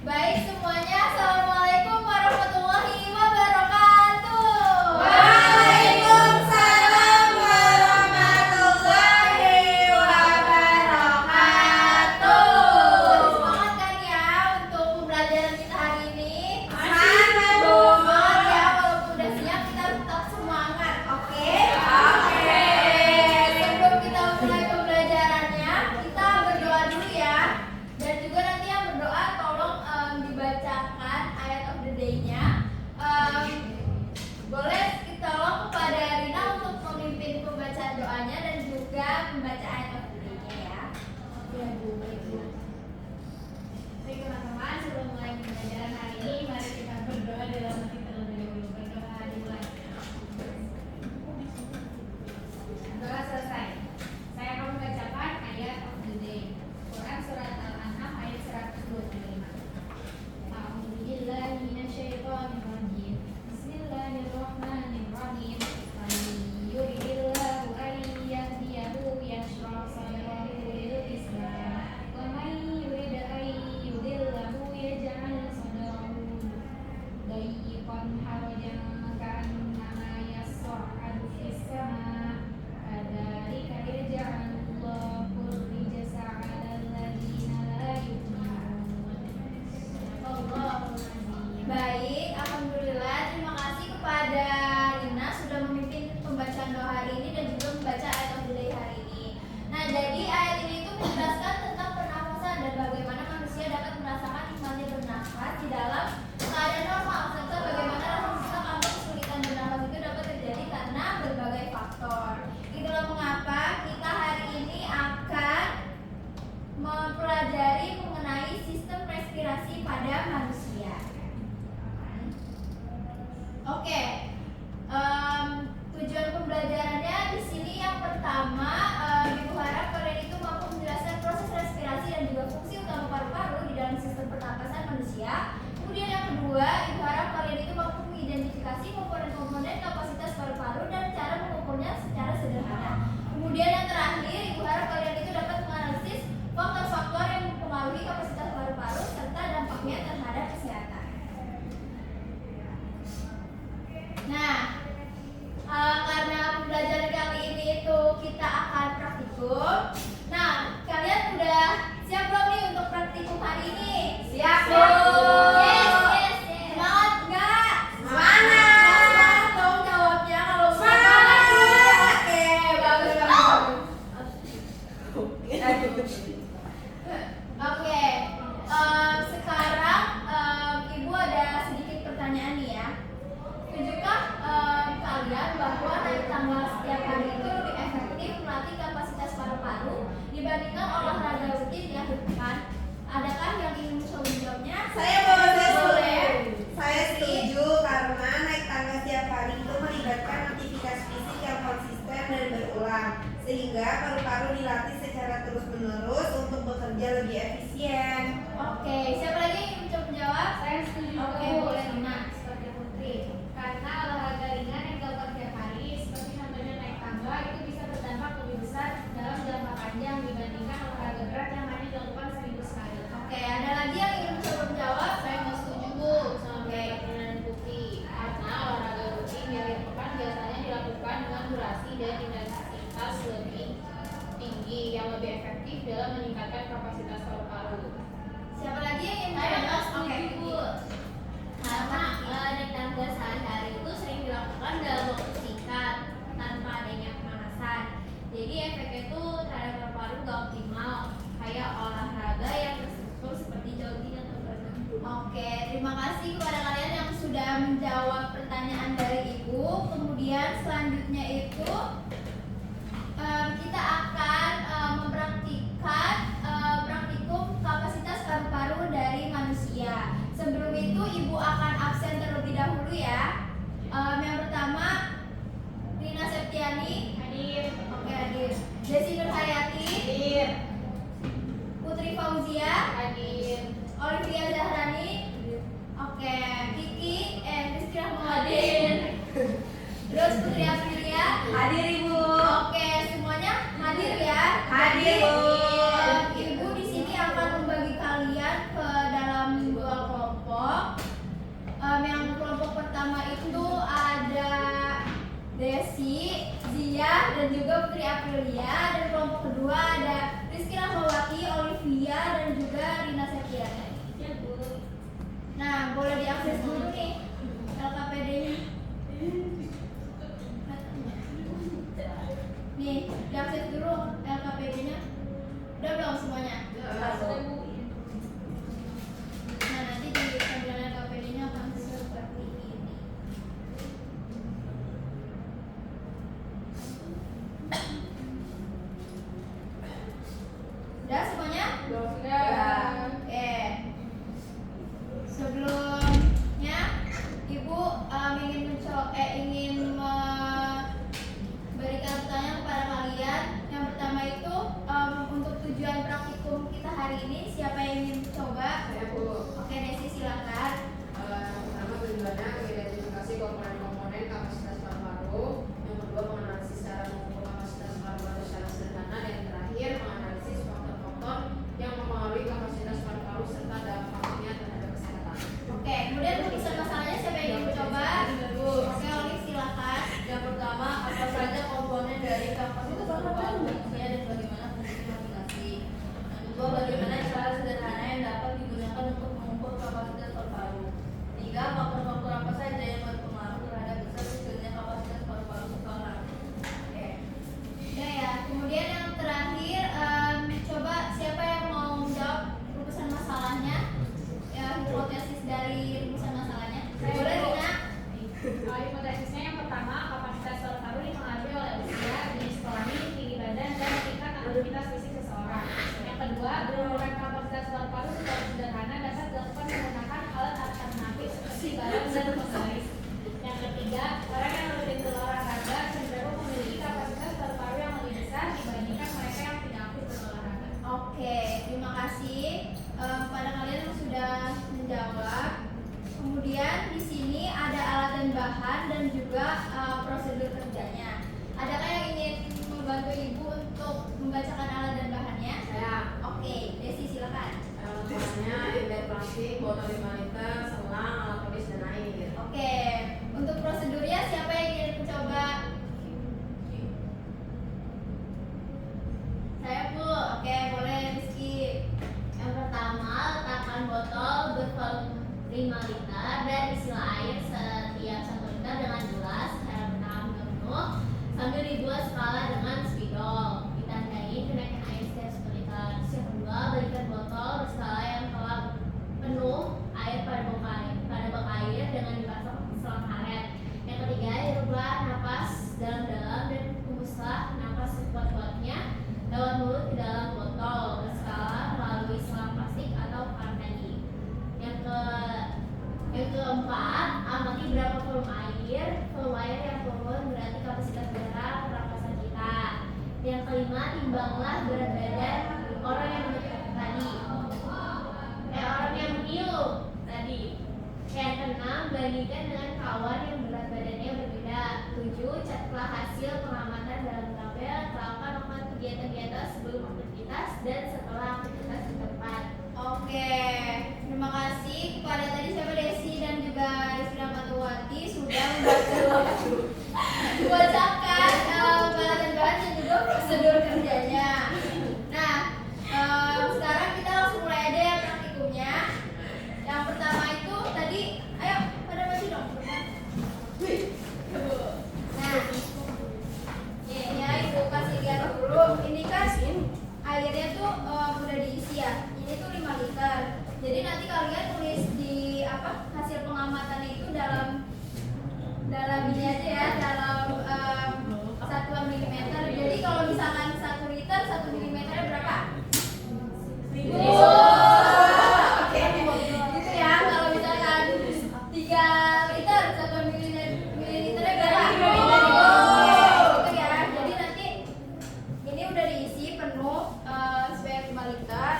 Baik semuanya, Assalamualaikum warahmatullahi wabarakatuh. Waalaikumsalam warahmatullahi wabarakatuh. Semangat kan ya untuk pembelajaran kita hari ini? Semangat, Bu. Semangat ya, walaupun udah siap kita tetap semangat, oke? Oke. Sebelum kita mulai pembelajarannya, kita berdoa dulu ya. Dan juga nanti yang berdoa tolong dibacakan ayat of the day-nya. Boleh kita tolong kepada Rina untuk memimpin pembacaan doanya dan juga membaca ayat of the day-nya ya. Ya Bu, baik Bu. Baik teman-teman, sebelum mulai pembelajaran hari ini, mari kita berdoa dalam hati terlebih dahulu. Berdoa dimulai. Doa selesai. Saya akan membacakan ayat of the day. Quran surat Al-An'am ayat 125. A'udzubillahi minasyaitonirrajim. Bismillahirrahmanirrahim. Man yuridillahu an yahdiyahu yashrah sadrahu lil Islam. Wa man yurid an yudillahu yaj'al sadrahu dayyqan harajan ka'annama yas'adu fis sama'. Kadzalika yaj'alullahu rijsa 'alal ladzina la yu'minun. Allahumma Baik, alhamdulillah. Terima kasih kepada Rina sudah memimpin pembacaan doa hari ini dan juga membaca ayat of the day hari ini. Nah, jadi ayat ini itu menjelaskan tentang pernafasan dan bagaimana manusia dapat merasakan nikmatnya bernafas di dalam keadaan normal, serta bagaimana rasa sesak atau kesulitan bernafas itu dapat terjadi karena berbagai faktor. Itulah mengapa kita hari ini akan mempelajari mengenai sistem respirasi pada manusia. Oke, tujuan pembelajarannya di sini yang pertama, Ibu harap kalian itu mampu menjelaskan proses respirasi dan juga fungsi utama paru-paru di dalam sistem pernapasan manusia. Kemudian yang kedua, Ibu harap kalian itu mampu mengidentifikasi komponen-komponen kapasitas paru-paru dan cara mengukurnya secara sederhana. Kemudian yang terakhir, Ibu harap kalian itu dapat menganalisis faktor-faktor yang mempengaruhi kapasitas paru-paru serta dampaknya terhadap kesehatan. Nah, karena pembelajaran kali ini itu kita akan praktikum. Nah, kalian udah siap belum nih untuk praktikum hari ini? Siap, Bu. Yes. Semangat nggak? Semangat. Semangat dong jawabnya kalau Semangat. Oke, bagus. Oke, sekarang Ibu ada sedikit pertanyaan nih ya. Setujukah kalian bahwa naik tangga setiap hari itu lebih efektif melatih kapasitas paru-paru dibandingkan olahraga rutin dilakukan? Adakah yang ingin menjawabnya? Saya boleh. Boleh. Saya setuju karena naik tangga setiap hari itu melibatkan aktivitas fisik yang konsisten dan berulang, sehingga paru-paru dilatih secara terus-menerus untuk bekerja lebih efisien. Oke, siapa lagi yang ingin menjawab? Saya setuju juga, Oke, Bu. boleh. Sama seperti Putri. Karena olahraga ringan yang dilakukan tiap hari, seperti contohnya naik tangga, itu bisa berdampak lebih besar dalam jangka panjang dibandingkan olahraga berat yang hanya dilakukan seminggu sekali. Oke, ada lagi yang ingin menjawab? Saya nggak setuju, Bu, sama pendapat dan Putri. Karena olahraga rutin di akhir pekan biasanya dilakukan dengan durasi dan intensitas lebih tinggi yang lebih efektif dalam meningkatkan kapasitas paru-paru. Siapa lagi yang ingin Saya menjawab? nggak setuju, Oke. Bu. Karena naik tangga sehari-hari itu sering dilakukan dalam waktu singkat tanpa adanya pemanasan. Jadi efeknya itu terhadap paru-paru gak optimal kayak olahraga yang terstruktur seperti jogging atau berenang. Oke, terima kasih kepada kalian yang sudah menjawab pertanyaan dari Ibu. Kemudian selanjutnya itu kita akan mempraktikkan praktikum kapasitas paru-paru dari manusia. Sebelum itu Ibu akan absen terlebih dahulu ya. Yang pertama Rina Septiani Hadir. Oke, hadir. Desi Nurhayati Hadir. Putri Fauzia Hadir. Olivia Zahrani Oke, Kiki Rizky Rahmawadin terus Putri Aprilia Hadir, Ibu. Oke, semuanya hadir ya. Hadir, Bu. Aurelia, dan kelompok kedua ada Rizky Rahmawati, Olivia, dan juga Rina Septiana. Nah, boleh diakses dulu nih LKPD-nya. Nih, diakses dulu LKPD-nya. Udah belum semuanya? Nah, nanti di tampilan LKPD-nya akan seperti ini. Udah semuanya? Oke. Sebelumnya Ibu ingin memberikan pertanyaan kepada kalian. Yang pertama itu untuk tujuan praktikum kita hari ini, siapa yang ingin coba? Saya Bu. Oke, Desi silakan. Pertama tujuannya mengidentifikasi komponen-komponen kapasitas paru-paru. Yang kedua menganalisis cara mengukur kapasitas paru-paru secara sederhana. Dan yang terakhir menganalisis faktor-faktor yang mempengaruhi kapasitas paru-paru serta dampaknya terhadap kesehatan. Oke, kemudian rujukan masalahnya siapa yang ingin mencoba? Oke, Olive silakan. Yang pertama, apa saja komponen dari kapasitas paru-paru manusia dan bagaimana fungsi masing-masing. Yang kedua, bagaimana cara sederhana yang dapat digunakan untuk mengukur kapasitas paru-paru. Tiga, faktor-faktor apa saja yang berpengaruh terhadap besar kecilnya kapasitas paru-paru seseorang. Oke. Ya. Kemudian yang terakhir, coba siapa yang mau menjawab rumusan masalahnya? Ya, hipotesis dari rumusan masalahnya. Boleh, Rina? Hipotesisnya yang pertama, kapasitas paru-paru dipengaruhi oleh usia, jenis kelamin, tinggi badan, dan tingkat aktivitas fisik seseorang. Yang kedua, pengukuran kapasitas paru-paru secara sederhana dapat dilakukan menggunakan alat alternatif seperti garam dan penggaris. Yang ketiga, orang yang rutin berolahraga cenderung memiliki kapasitas paru-paru yang lebih besar dibandingkan mereka yang tidak aktif berolahraga. Oke, terima kasih kepada kalian yang sudah menjawab. Kemudian di sini ada alat dan bahan dan juga prosedur kerjanya. Adakah yang ingin membantu Ibu untuk membacakan alat dan bahannya? Saya Oke, Desi silakan. bahannya ember plastik, botol 5 liter, selang, alat tulis dan air. Oke, untuk prosedurnya siapa yang ingin mencoba? Saya Bu. Oke, boleh Rizky. Yang pertama, letakkan botol bervolume 5 liter dan isilah air setiap 1 liter dengan gelas secara bertahap penuh sambil dibuat skala dengan spidol. Ditandai kenaikan air setiap 1 liter. Yang kedua, berikan botol berskala yang telah penuh air pada bak air dengan dipasang selang karet. Yang ketiga, hiruplah napas dalam-dalam dan hembuslah napas sekuat-kuatnya lewat mulut ke dalam botol berskala melalui selang plastik atau kartani. Yang keempat, amati berapa volume air yang turun berarti kapasitas darah pernapasan kita. Yang kelima, timbanglah berat badan orang yang meniup tadi. Yang keenam, bandingkan dengan kawan yang berat badannya berbeda. 7, catatlah hasil pengamatan dalam tabel. Lakukan kegiatan-kegiatan sebelum aktivitas dan setelah aktivitas di tempat. Oke, terima kasih kepada tadi siapa Desi dan juga Rizky Rahmatawati sudah membantu membacakan bahan dan bahan dan juga prosedur kerjanya. Nah, sekarang kita langsung mulai aja ya praktikumnya. Yang pertama itu tadi, ayo pada maju dong. Nah, ya Ibu kasih lihat dulu. Ini kan airnya tuh udah diisi ya. Ini tuh 5 liter. Jadi nanti kalian tulis di hasil pengamatannya itu dalam ini aja ya, dalam satuan milimeter. Jadi kalau misalkan 1 liter 1 milimeternya berapa? 1000. Oke. Gitu ya. Kalau misalkan 3 liter 1 mililiternya berapa? 1000. Gitu ya. Jadi nanti ini udah diisi penuh sebanyak 5 liter.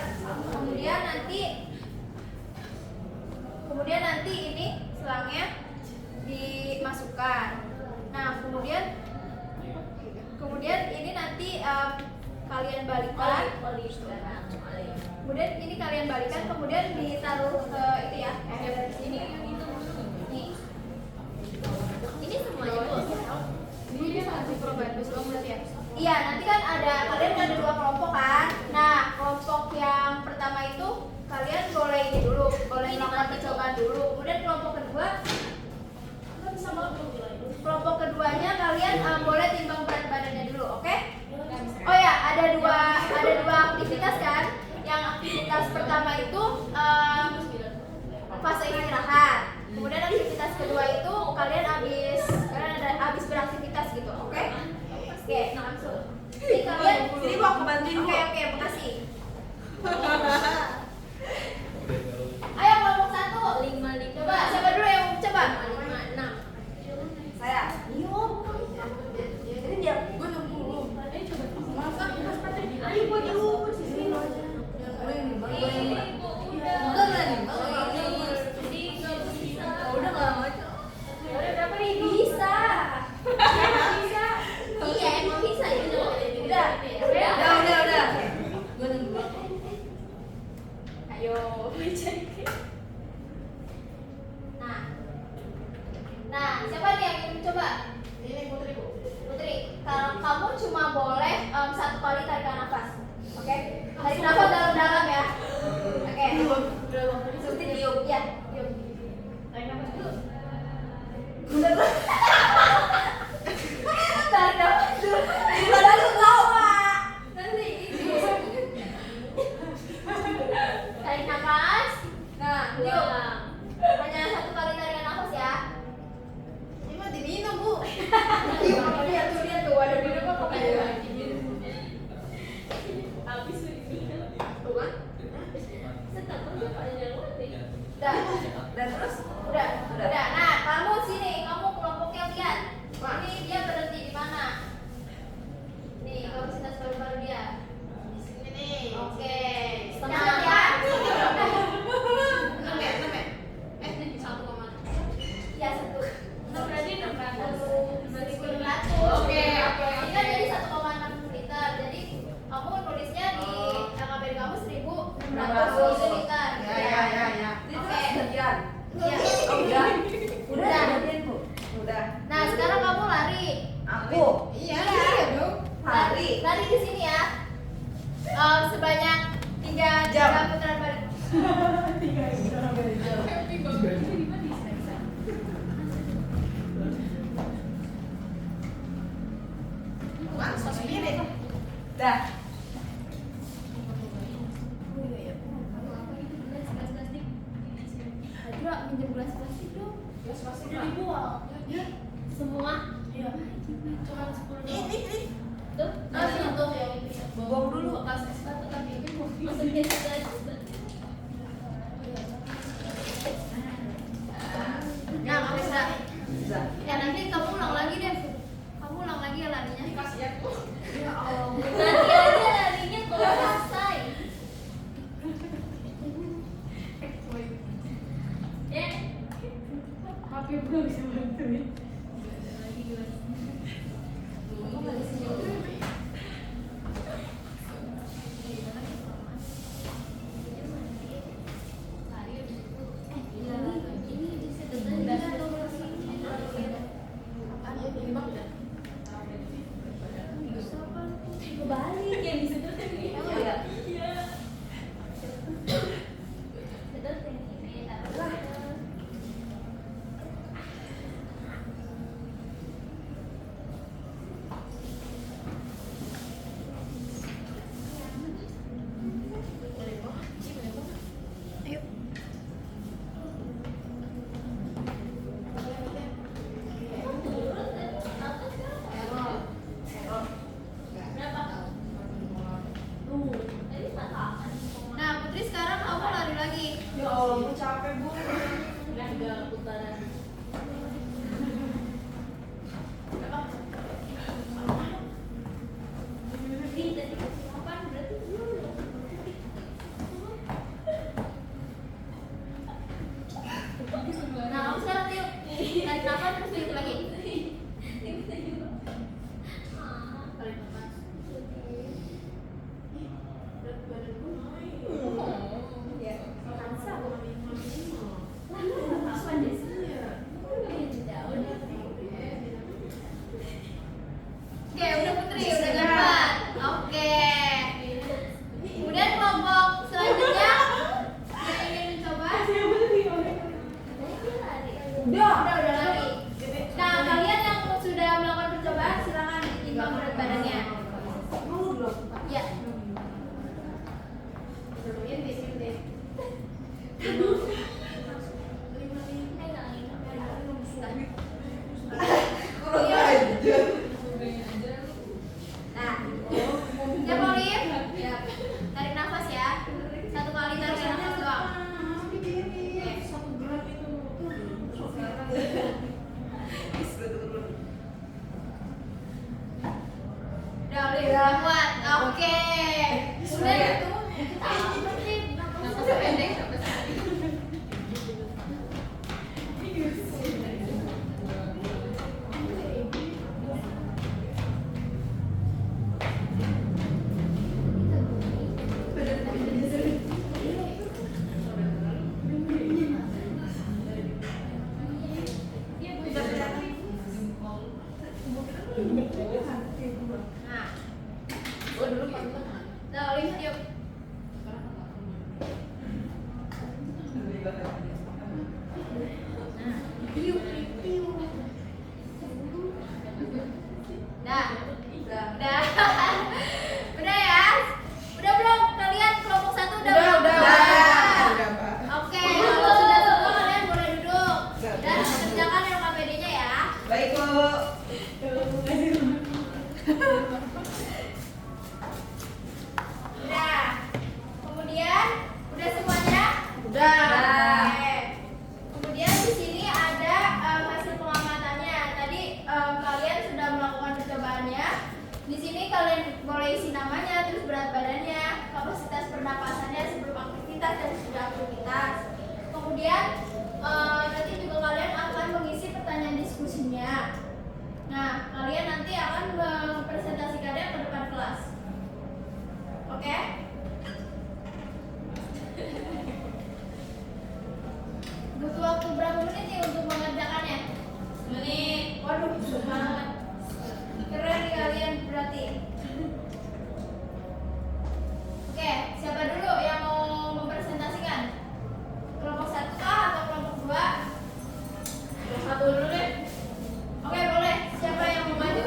Kemudian nanti ini selangnya dimasukkan. Nah, kemudian ini nanti kalian balikan. Kemudian ini kalian balikan, kemudian ditaruh ke itu ya, ember sini. Nih. Ini semuanya Bu. Ini bisa diprobain, bisa kamu lihat ya. Iya, nanti kan siapa nih yang ingin mencoba? Ini Putri Bu. Putri, kalau kamu cuma boleh 1 kali tarikan nafas. Oke? Tarik nafas dalam-dalam ya. Oke. Seperti tiup ya, tiup. Tarik nafas dulu. Bener. Tarik nafas dulu. Daripada lu ketawa. Nanti ini. Tarik nafas. Nah, tiup. Hanya 1 kali tarikan nafas ya. Ini mah diminum, Bu. Lihat tuh ada minum apa kayak Habis ini. Tuh kan? Setelah itu Pak Jalan deh. udah Dan terus udah nah kamu sini kamu kelompoknya lihat ini dia berhenti di mana nih kapasitas paru-paru dia Di sini nih. oke Setengah. catat ya 6 ya? 6 ya? Ini 1,6. ya 1 Berarti 600. Oke, ini kan jadi 1,6 liter. Jadi kamu nulisnya di LKPD kamu 1.600 liter. ya. Oke. Sekian. Iya. Udah. Udah. Gantian, Bu. Udah. Nah, sekarang kamu lari. Aku Iya dong. lari. Lari di sini ya. Sebanyak 3 Jam. putaran balik. Kan 100 menit. Dah. Adra, minjem gelas plastik dong. Gelas plastik, Udah Pak. dibuang. Ya. Semua. Iya. Cuma 10 Ini. Tuh, Nah, tuh yang bisa Buang dulu. bekas es batu tapi ini mau masukin situ aja. Nah, kamu bisa. Bisa. Ya nanti kamu ulang lagi deh. Kamu ulang lagi ya larinya. Kasihan Bu. Ya Allah. Nanti aja larinya kalau selesai. Ya. Tapi belum bisa bantuin. Lagi gelasnya. Kamu nggak di sini. Balik yang di situ kan ini. Emang ya? Iya. Sedot yang ini taruh. Nah, Putri sekarang kamu lari lagi. Ya Allah, aku capek, Bu. Nah, kamu sekarang tiup. Tarik nafas terus tiup lagi. Tarik nafas. Berat badan gue naik. Ya. Oke, udah Putri, udah dapat. Oke. Kemudian kelompok selanjutnya yang ingin mencoba. Udah lari. Nah, kalian yang sudah melakukan percobaan silakan ditimbang berat badannya. Mau belum? Ya. Ini di sini deh. Kurang aja. Nah, siapa Olive? Ya. Tarik nafas ya. 1 kali tarik nafas doang. Oke. Udah Olive, udah kuat. Oke. Kemudian Nafasnya pendek sampai saat ini. Nah, udah. Udah ya? Udah belum? Kalian kelompok 1 udah belum? Udah, Pak. Oke, kalau sudah semua kalian boleh duduk dan kerjakan LKPD-nya ya. Baik, Bu. Udah. Kemudian udah semuanya? Udah. Oke. Kemudian di sini ada hasil pengamatannya. Tadi kalian sudah melakukan percobaannya. Di sini kalian boleh isi namanya, terus berat badannya, kapasitas pernapasannya sebelum aktivitas dan sesudah aktivitas. Kemudian nanti juga kalian akan mengisi pertanyaan diskusinya. Nah, kalian nanti akan mempresentasikannya ke depan kelas. Oke? Butuh waktu berapa menit nih untuk mengerjakannya? Menit. Waduh, semangat. Keren nih kalian berarti. Oke, siapa dulu yang mau mempresentasikan? Kelompok 1 kah atau kelompok 2? Yang satu dulu deh. Oke, boleh. Siapa yang mau maju?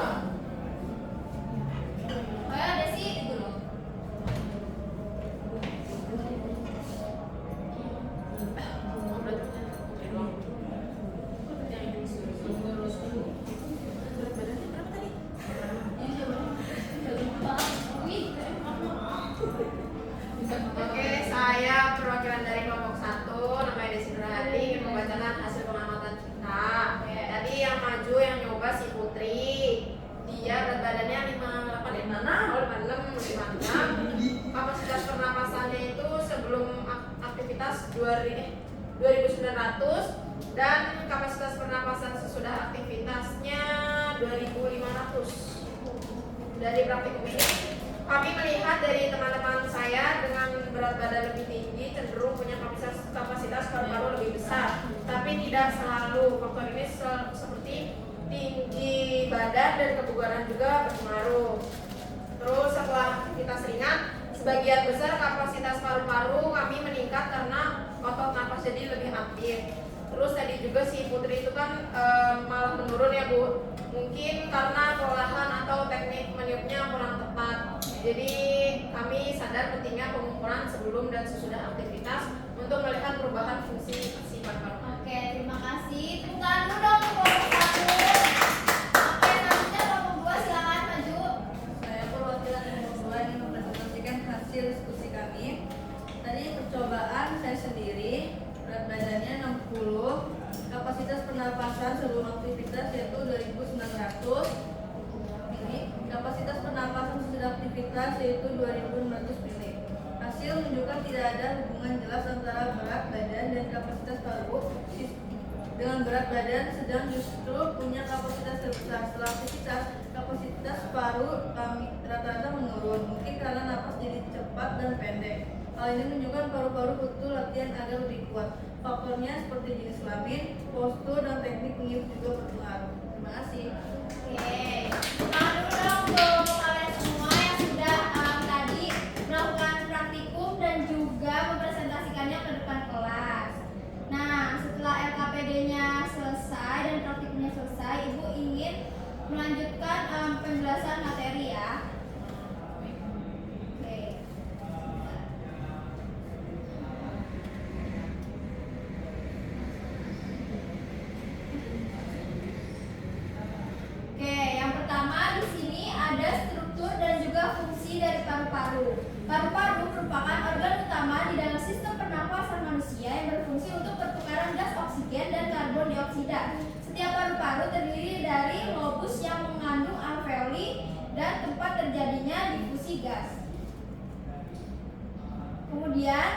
Oh ya, Desi dulu. Oke, saya perwakilan dari kelompok 1, namanya Desi Nurhadi, ingin membacakan hasil pengamatan kita. Tadi yang maju yang nyoba si Putri. Dia berat badannya 56. Kapasitas pernapasannya itu sebelum aktivitas 2.900 dan kapasitas pernapasan sesudah aktivitasnya 2.500. Dari praktikum ini kami melihat dari teman-teman saya dengan berat badan lebih tinggi cenderung punya kapasitas paru-paru lebih besar, tapi tidak selalu. Faktor ini seperti tinggi badan dan kebugaran juga berpengaruh. Terus setelah aktivitas ringan, sebagian besar kapasitas paru-paru kami meningkat karena otot napas jadi lebih aktif. Terus tadi juga si Putri itu kan malah menurun ya Bu. Mungkin karena kelelahan atau teknik meniupnya kurang tepat. Jadi kami sadar pentingnya pengukuran sebelum dan sesudah aktivitas untuk melihat perubahan fungsi si paru-paru. Oke, terima kasih. Tepuk tangan dulu dong untuk kelompok 1. Oke, selanjutnya kelompok 2 silakan maju. Saya perwakilan kelompok 2 ingin mempresentasikan hasil diskusi kami. Tadi percobaan saya sendiri, berat badannya 60, kapasitas pernapasan sebelum aktivitas yaitu 2.900. Ini kapasitas pernapasan sesudah aktivitas yaitu 2.600 mili. Hasil menunjukkan tidak ada hubungan jelas antara berat badan dan kapasitas paru. Dengan berat badan sedang justru punya kapasitas terbesar. Setelah aktivitas, kapasitas paru kami rata-rata menurun, mungkin karena napas jadi cepat dan pendek. Hal ini menunjukkan paru-paru butuh latihan agar lebih kuat. Faktornya seperti jenis kelamin, postur, dan teknik meniup juga berpengaruh. Terima kasih. Oke, semangat dulu dong untuk kalian semua yang sudah tadi melakukan praktikum dan juga mempresentasikannya ke depan kelas. Nah, setelah LKPD-nya selesai dan praktikumnya selesai, Ibu ingin melanjutkan penjelasan materi ya. Oke. Oke, yang pertama di sini ada struktur dan juga fungsi dari paru-paru. Paru-paru merupakan organ utama di dalam sistem pernapasan manusia yang berfungsi untuk pertukaran gas oksigen dan karbon dioksida. Setiap paru-paru terdiri dari lobus yang mengandung alveoli dan tempat terjadinya difusi gas. Kemudian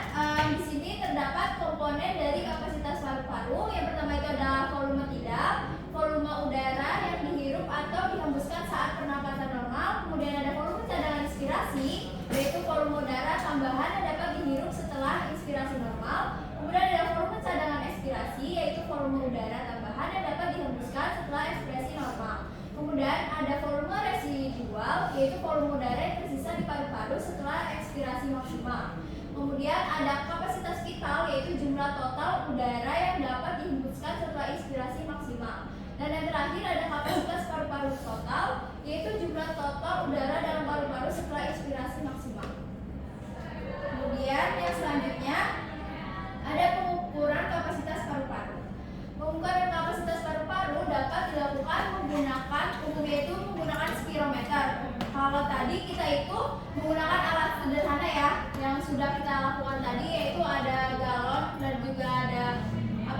di sini terdapat komponen dari kapasitas paru-paru. Yang pertama itu adalah volume tidal, volume udara yang dihirup atau dihembuskan saat pernapasan normal. Kemudian ada volume cadangan inspirasi, yaitu volume udara tambahan yang dapat dihirup setelah inspirasi normal. Kemudian ada volume cadangan ekspirasi, yaitu volume udara tambahan yang dapat dihembuskan setelah ekspirasi normal. Kemudian ada volume residual, yaitu volume udara yang tersisa di paru-paru setelah ekspirasi maksimal. Kemudian ada kapasitas vital, yaitu jumlah total udara yang dihembuskan setelah inspirasi maksimal. Dan yang terakhir ada kapasitas paru-paru total, yaitu jumlah total udara dalam paru-paru setelah inspirasi maksimal. Kemudian yang selanjutnya ada pengukuran kapasitas paru-paru. Pengukuran kapasitas paru-paru dapat dilakukan menggunakan spirometer. Kalau tadi kita itu menggunakan alat sederhana ya, yang sudah kita lakukan tadi, yaitu ada galon dan juga ada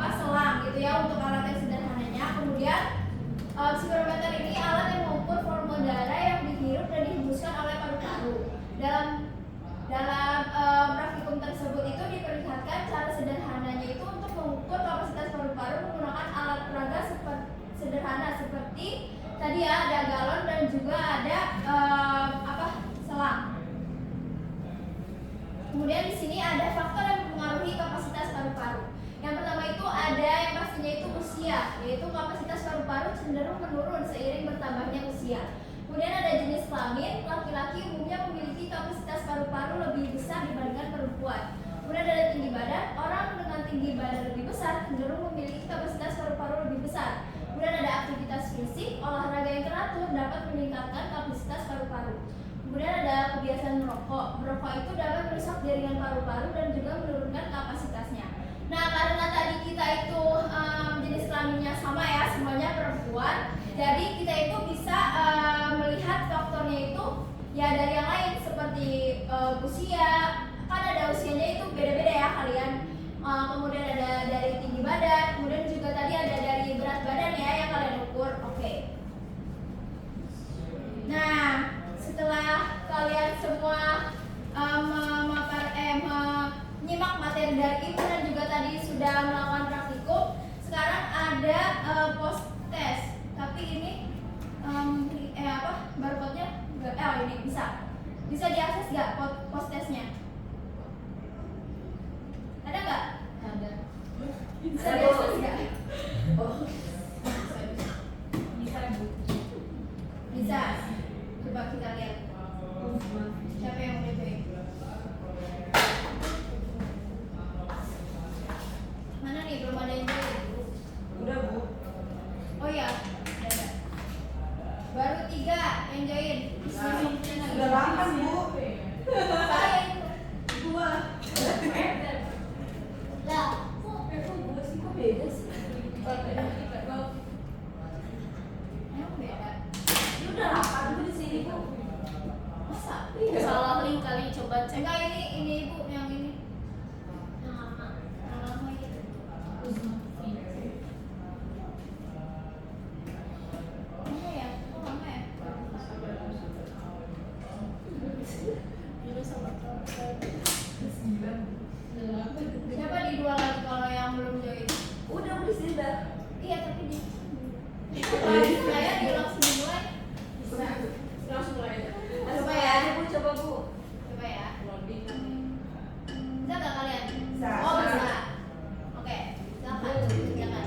selang gitu ya untuk alat yang sederhananya. Kemudian spirometer ini alat yang mengukur volume udara yang dihirup dan dihembuskan oleh paru-paru. Dalam praktikum tersebut itu diperlihatkan cara sederhananya itu untuk mengukur kapasitas paru-paru menggunakan alat peraga sederhana seperti tadi ya, ada galon dan juga ada selang. Kemudian di sini ada faktor yang mempengaruhi kapasitas paru-paru. Yang pertama itu ada yang pastinya itu usia, yaitu kapasitas paru-paru cenderung menurun seiring bertambahnya usia. Kemudian ada jenis kelamin, laki-laki umumnya memiliki kapasitas paru-paru lebih besar dibandingkan perempuan. Kemudian ada tinggi badan, orang dengan tinggi badan lebih besar cenderung memiliki kapasitas paru-paru lebih besar. Kemudian ada aktivitas fisik, olahraga yang teratur dapat meningkatkan kapasitas paru-paru. Kemudian ada kebiasaan merokok. Merokok itu dapat merusak jaringan paru-paru dan juga menurunkan kapasitasnya. Nah, karena tadi kita itu jenis kelaminnya sama ya, semuanya perempuan. Jadi kita itu bisa melihat faktornya itu ya dari yang lain seperti usia. Kan ada usianya itu beda-beda ya kalian. Kemudian ada dari tinggi badan, kemudian juga tadi ada dari berat badan ya yang kalian ukur. Oke. Nah, setelah kalian semua menyimak materi dari ibu dan juga tadi sudah melakukan praktikum, sekarang ada post test. Tapi ini barcode-nya ini bisa diakses nggak post testnya? Ada nggak? Ada. Bisa diakses nggak? Bisa. Coba kita lihat. Siapa yang udah join? Mana nih, belum ada yang join? Udah, Bu. Oh iya, ada. Baru 3 yang join. Sudah 8, Bu. Saya itu. 2. Lah, kok beda sih? Emang beda? Ini udah 8 Bu di sini, Bu. Masa? Salah link kali, coba cek. Enggak, ini ibu yang ini. Yang lama itu. Mana ya? Kok lama ya? Siapa di 2 lagi kalau yang belum join? Udah, Bu, di sini dah. Iya, tapi di saya diulang semua. Bisa. Langsung mulai aja. Coba ya. Bu, coba, Bu. Coba ya. Loading. Bisa nggak kalian? Bisa. Oh, bisa. Oke, silakan. Silakan.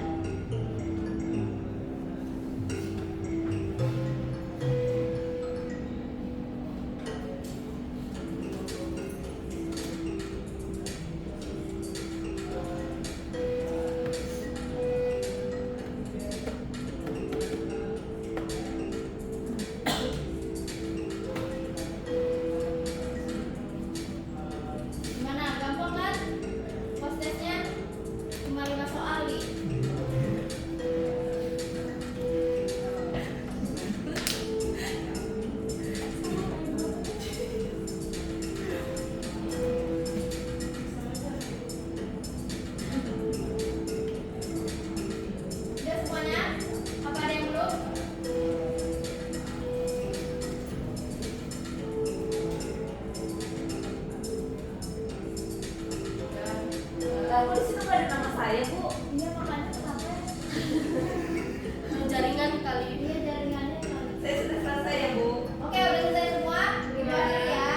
Gimana? Gampang kan? Post testnya cuma 5 soal nih. Udah semuanya? Apa ada yang belum? Bu, di situ nggak ada nama saya, Bu. Iya, makanya kenapa? Jaringan kali. Iya, jaringannya kali. Saya sudah selesai ya, Bu. Oke, udah selesai semua? Kita lihat ya.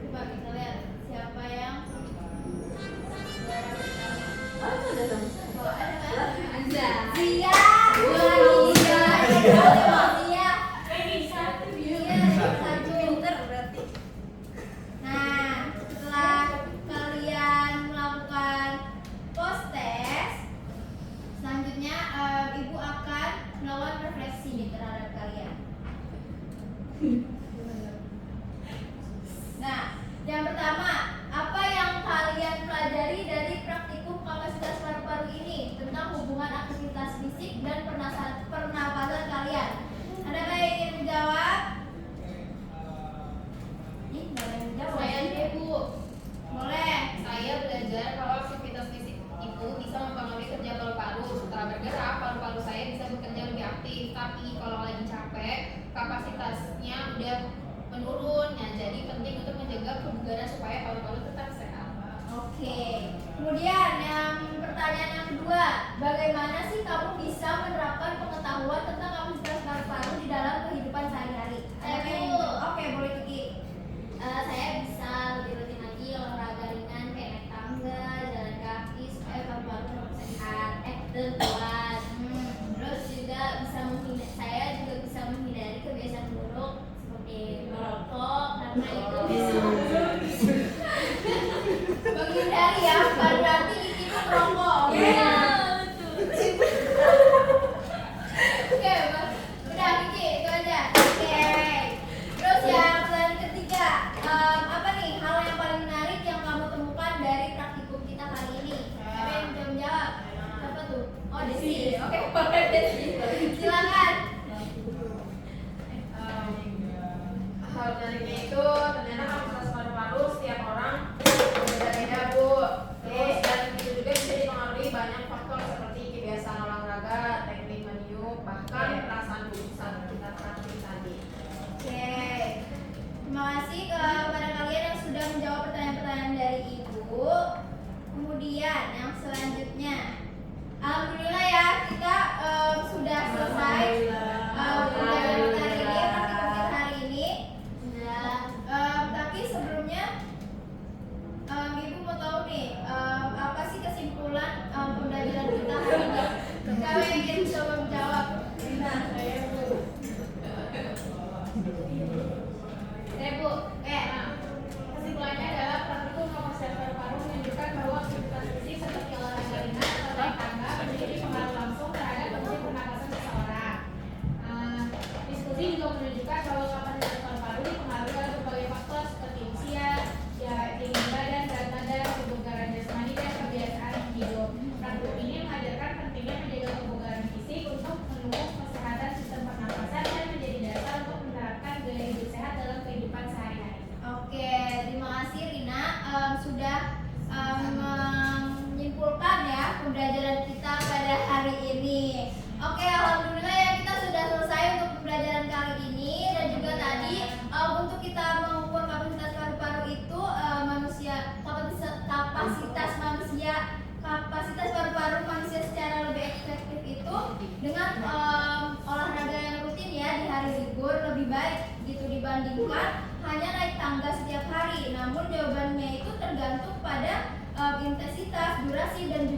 Coba kita lihat siapa yang Oh, itu ada nama saya. oh, ada kan? Ada. Zia. Zia. Zia. Satu. Pinter berarti. Nah, setelah kalian melakukan post test, Nah, yang pertama, apa yang kalian pelajari dari praktikum kapasitas paru-paru ini tentang hubungan aktivitas fisik dan pernapasan kalian? Adakah yang ingin menjawab? Ih, nggak ada yang menjawab. Saya deh Bu. Boleh. Saya belajar kalau aktivitas fisik itu bisa mempengaruhi kerja paru-paru. Setelah bergerak, paru-paru saya bisa bekerja lebih aktif. Tapi kalau lagi capek, kapasitasnya udah menurun. Ya, jadi penting untuk menjaga kebugaran supaya paru-paru tetap sehat. Oke. Kemudian yang pertanyaan yang kedua, bagaimana sih kamu bisa menerapkan pengetahuan tentang kapasitas paru-paru di dalam kehidupan sehari-hari? Ada yang ingin? Oke, boleh Kiki. Saya bisa lebih rutin lagi olahraga ringan kayak naik tangga, jalan kaki supaya paru-paru tetap sehat, dan kuat. Terus juga saya juga bisa menghindari kebiasaan buruk seperti merokok karena itu bisa Menghindari ya, bukan berarti Kiki itu merokok. Iya, Oke, udah Kiki, itu aja. Oke. Terus yang pertanyaan ketiga, apa nih hal yang paling menarik yang kamu temukan dari praktikum kita kali ini? Siapa yang bisa menjawab? Siapa tuh? Oh, Desi. Oke, boleh Desi. Silakan. Hal menariknya itu ternyata kapasitas paru-paru setiap orang berbeda-beda Bu. Terus dan itu juga bisa dipengaruhi banyak faktor seperti kebiasaan olahraga, teknik meniup, bahkan perasaan tubuh saat kita praktik tadi. Oke. Terima kasih kepada kalian yang sudah menjawab pertanyaan-pertanyaan dari Ibu. Kemudian yang selanjutnya, alhamdulillah ya kita sudah selesai pembelajaran kita hari ini, praktikum kita hari ini. Tapi sebelumnya Ibu mau tahu nih apa sih kesimpulan pembelajaran kita hari ini? Siapa yang ingin coba menjawab? Saya Bu. Kesimpulannya adalah praktikum kapasitas paru-paru menunjukkan bahwa aktivitas fisik seperti olahraga ringan atau naik tangga memiliki pengaruh langsung terhadap fungsi pernapasan seseorang. Diskusi juga menunjukkan bahwa kapasitas paru-paru dipengaruhi oleh berbagai faktor seperti usia, tinggi badan, berat badan, kebugaran jasmani, dan kebiasaan hidup. Praktikum ini mengajarkan pentingnya menjaga kebugaran fisik untuk mendukung kesehatan sistem pernapasan dan menjadi dasar untuk menerapkan gaya hidup sehat dalam kehidupan sehari-hari. Oke, terima kasih Rina sudah menyimpulkan ya pembelajaran kita pada hari ini. Oke, alhamdulillah ya kita sudah selesai untuk pembelajaran kali ini dan juga tadi untuk kita mengukur kapasitas paru-paru itu kapasitas paru-paru manusia secara lebih efektif itu dengan olahraga yang rutin ya di hari libur lebih baik gitu dibandingkan hanya naik tangga setiap hari. Namun jawabannya itu tergantung pada intensitas, durasi dan juga